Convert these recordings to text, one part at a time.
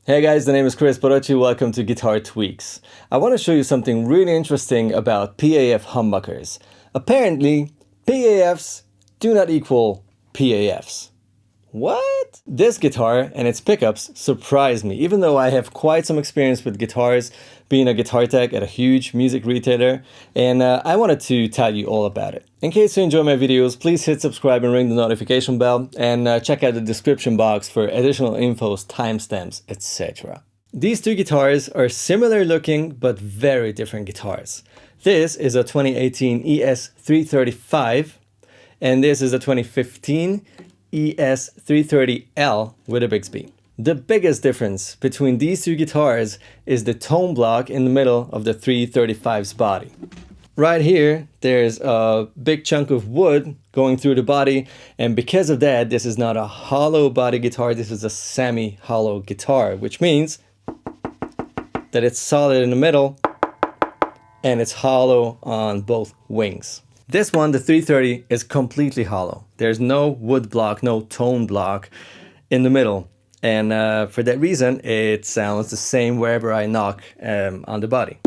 Hey guys, the name is Kris. Welcome to Guitar Tweakz. I want to show you something really interesting about PAF humbuckers. Apparently, PAFs do not equal PAFs. What? This guitar and its pickups surprised me, even though I have quite some experience with guitars, being a guitar tech at a huge music retailer, and I wanted to tell you all about it. In case you enjoy my videos, please hit subscribe and ring the notification bell, and check out the description box for additional infos, timestamps, etc. These two guitars are similar looking, but very different guitars. This is a 2018 ES-335, and this is a 2015 ES-330L with a Bigsby. The biggest difference between these two guitars is the tone block in the middle of the 335's body. Right here, there's a big chunk of wood going through the body, and because of that, this is not a hollow body guitar, this is a semi-hollow guitar, which means that it's solid in the middle and it's hollow on both wings. This one, the 330, is completely hollow. There's no wood block, no tone block in the middle. And for that reason, it sounds the same wherever I knock on the body.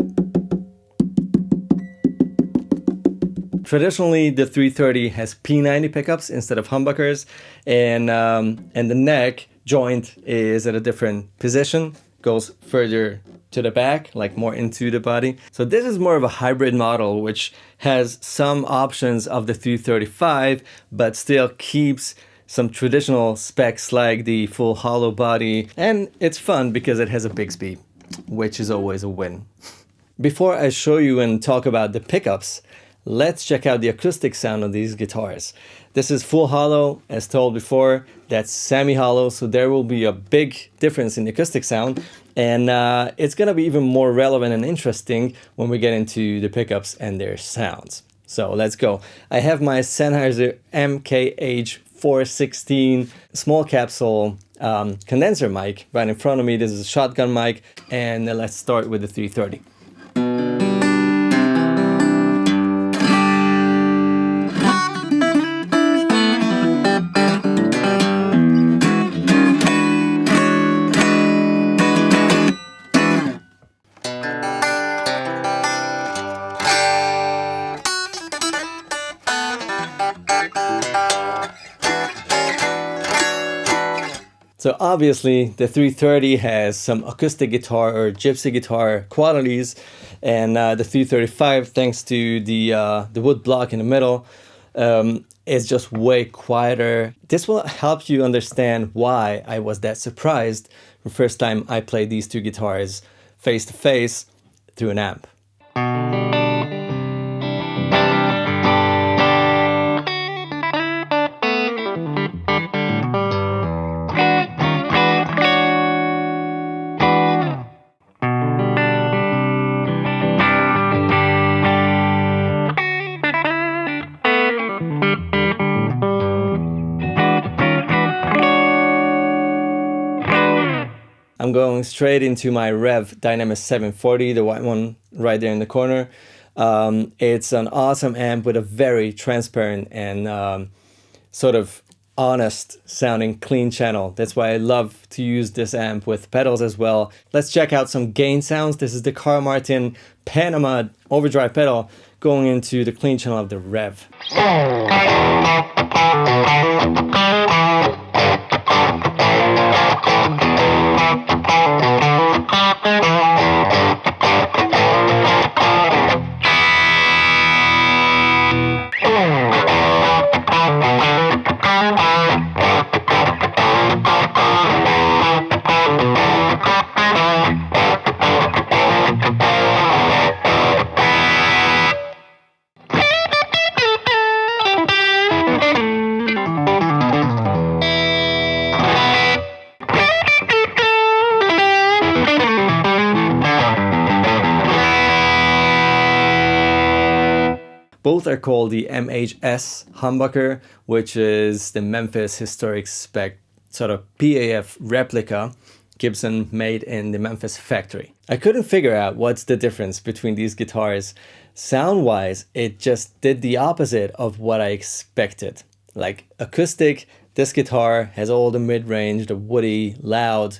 Traditionally, the 330 has P90 pickups instead of humbuckers, and the neck joint is at a different position, goes further to the back, like more into the body. So this is more of a hybrid model, which has some options of the 335, but still keeps some traditional specs like the full hollow body. And it's fun because it has a Bigsby, which is always a win. Before I show you and talk about the pickups, let's check out the acoustic sound of these guitars. This is full hollow, as told before. That's semi-hollow, so there will be a big difference in the acoustic sound. And it's gonna be even more relevant and interesting when we get into the pickups and their sounds. So let's go. I have my Sennheiser MKH416 small capsule condenser mic right in front of me. This is a shotgun mic, and let's start with the 330. So obviously the 330 has some acoustic guitar or gypsy guitar qualities, and the 335, thanks to the wood block in the middle, is just way quieter. This will help you understand why I was that surprised the first time I played these two guitars face to face through an amp. I'm going straight into my Rev Dynamis 740, the white one right there in the corner. It's an awesome amp with a very transparent and sort of honest sounding clean channel. That's why I love to use this amp with pedals as well. Let's check out some gain sounds. This is the Carl Martin Panama overdrive pedal going into the clean channel of the Rev. Both are called the MHS humbucker, which is the Memphis historic spec sort of PAF replica Gibson made in the Memphis factory. I couldn't figure out what's the difference between these guitars. Sound-wise, it just did the opposite of what I expected. Like acoustic, this guitar has all the mid-range, the woody, loud,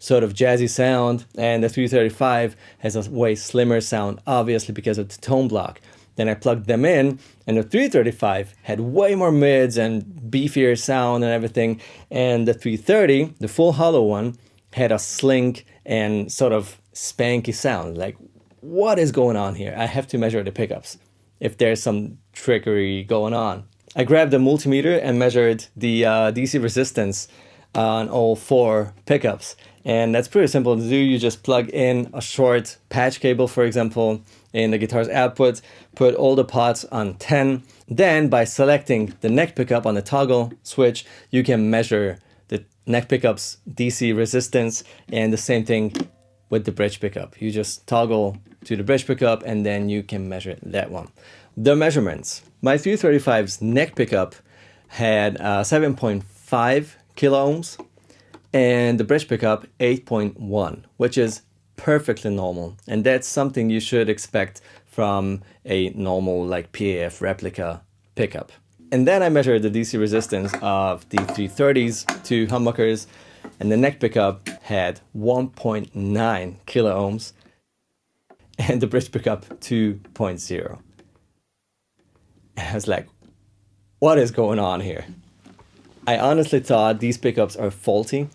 sort of jazzy sound, and the 335 has a way slimmer sound, obviously because of the tone block. Then I plugged them in, and the 335 had way more mids and beefier sound and everything, and the 330, the full hollow one, had a slink and sort of spanky sound. Like, what is going on here? I have to measure the pickups if there's some trickery going on. I grabbed a multimeter and measured the DC resistance on all 4 pickups. And that's pretty simple to do. You just plug in a short patch cable, for example, in the guitar's output, put all the pots on 10. Then by selecting the neck pickup on the toggle switch, you can measure the neck pickup's DC resistance, and the same thing with the bridge pickup. You just toggle to the bridge pickup and then you can measure that one. The measurements. My 335's neck pickup had 7.5 kilo ohms, and the bridge pickup 8.1, which is perfectly normal, and that's something you should expect from a normal like PAF replica pickup. And then I measured the DC resistance of the 330s to humbuckers, and the neck pickup had 1.9 kilo ohms and the bridge pickup 2.0. And I was like, what is going on here? I honestly thought these pickups are faulty.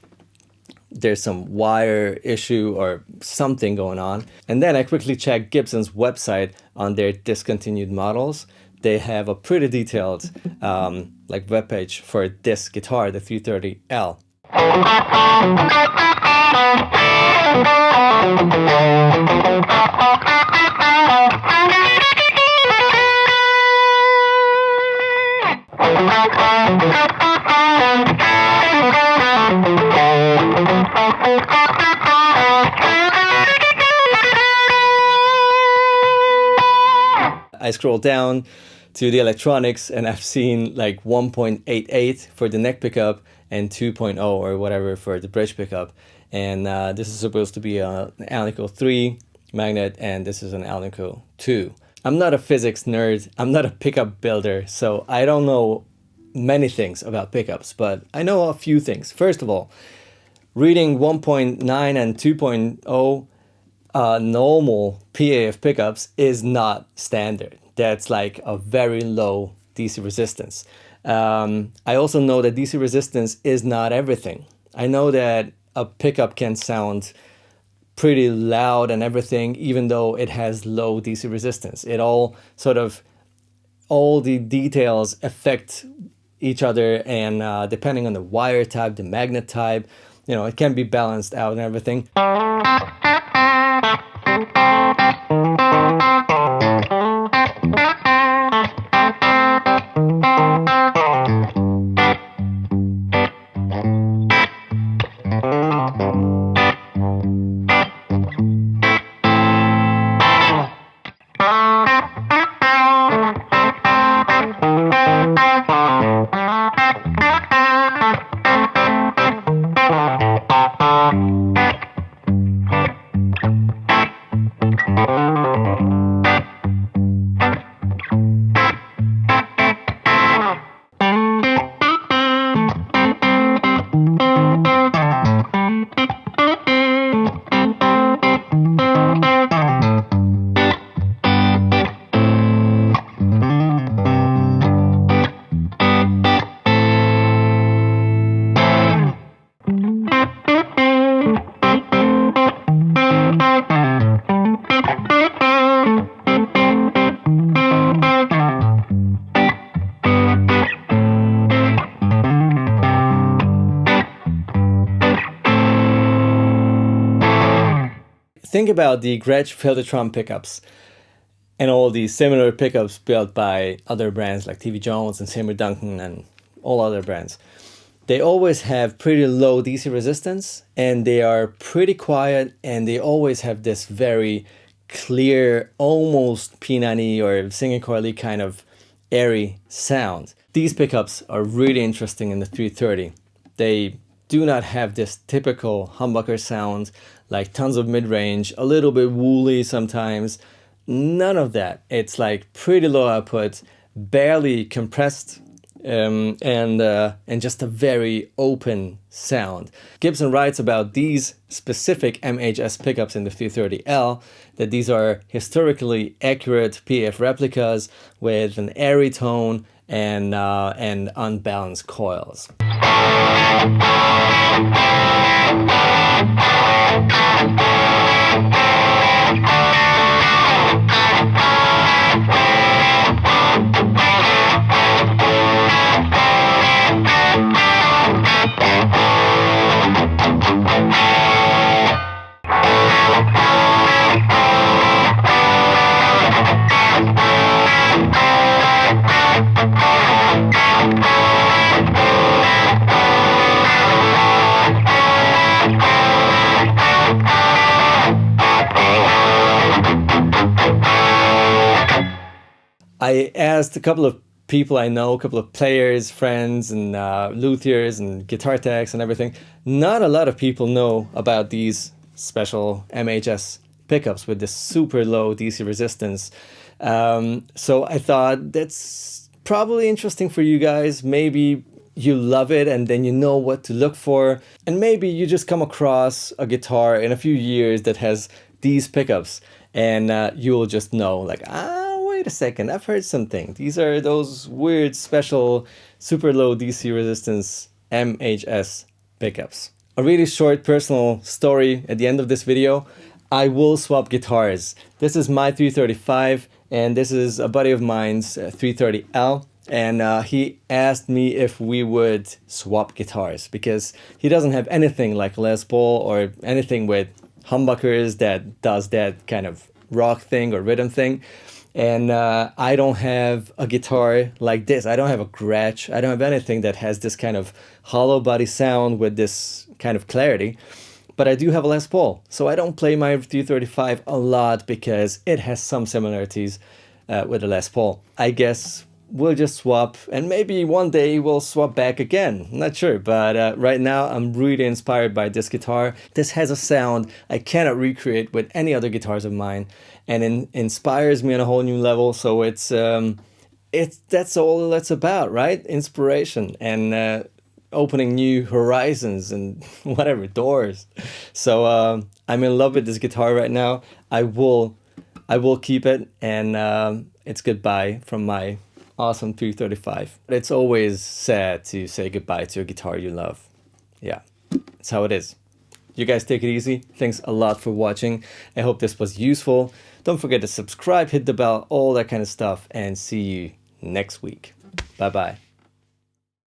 There's some wire issue or something going on. And then I quickly checked Gibson's website on their discontinued models. They have a pretty detailed like webpage for this guitar, the 330L. I scrolled down to the electronics and I've seen like 1.88 for the neck pickup and 2.0 or whatever for the bridge pickup. And this is supposed to be an Alnico 3 magnet, and this is an Alnico 2. I'm not a physics nerd, I'm not a pickup builder, so I don't know many things about pickups, but I know a few things. First of all, reading 1.9 and 2.0 normal PAF pickups is not standard. That's like a very low DC resistance. I also know that DC resistance is not everything. I know that a pickup can sound pretty loud and everything, even though it has low DC resistance. It all sort of, all the details affect each other, and depending on the wire type, the magnet type, you know, it can be balanced out and everything. Think about the Gretsch Filtertron pickups and all the similar pickups built by other brands like TV Jones and Seymour Duncan and all other brands. They always have pretty low DC resistance, and they are pretty quiet, and they always have this very clear, almost P90 or singing coily kind of airy sound. These pickups are really interesting in the 330. They do not have this typical humbucker sound, like tons of mid-range, a little bit woolly sometimes. None of that. It's like pretty low output, barely compressed and just a very open sound. Gibson writes about these specific MHS pickups in the 330L that these are historically accurate PF replicas with an airy tone and unbalanced coils. I asked a couple of people I know, a couple of players, friends, and luthiers and guitar techs and everything. Not a lot of people know about these special MHS pickups with this super low DC resistance. So I thought that's probably interesting for you guys. Maybe you love it and then you know what to look for. And maybe you just come across a guitar in a few years that has these pickups and you will just know, like, wait a second, I've heard something. These are those weird, special, super low DC resistance MHS pickups. A really short personal story at the end of this video. I will swap guitars. This is my 335 and this is a buddy of mine's 330L. And he asked me if we would swap guitars because he doesn't have anything like Les Paul or anything with humbuckers that does that kind of rock thing or rhythm thing. And I don't have a guitar like this. I don't have a Gretsch. I don't have anything that has this kind of hollow body sound with this kind of clarity. But I do have a Les Paul. So I don't play my 335 a lot because it has some similarities with the Les Paul. I guess we'll just swap and maybe one day we'll swap back again. Not sure, but right now I'm really inspired by this guitar. This has a sound I cannot recreate with any other guitars of mine, and inspires me on a whole new level. So it's that's all it's about, right? Inspiration and opening new horizons and whatever, doors. So I'm in love with this guitar right now. I will keep it, and it's goodbye from my awesome 335. It's always sad to say goodbye to a guitar you love. Yeah, it's how it is. You guys take it easy. Thanks a lot for watching. I hope this was useful. Don't forget to subscribe, hit the bell, all that kind of stuff, and see you next week. Bye-bye.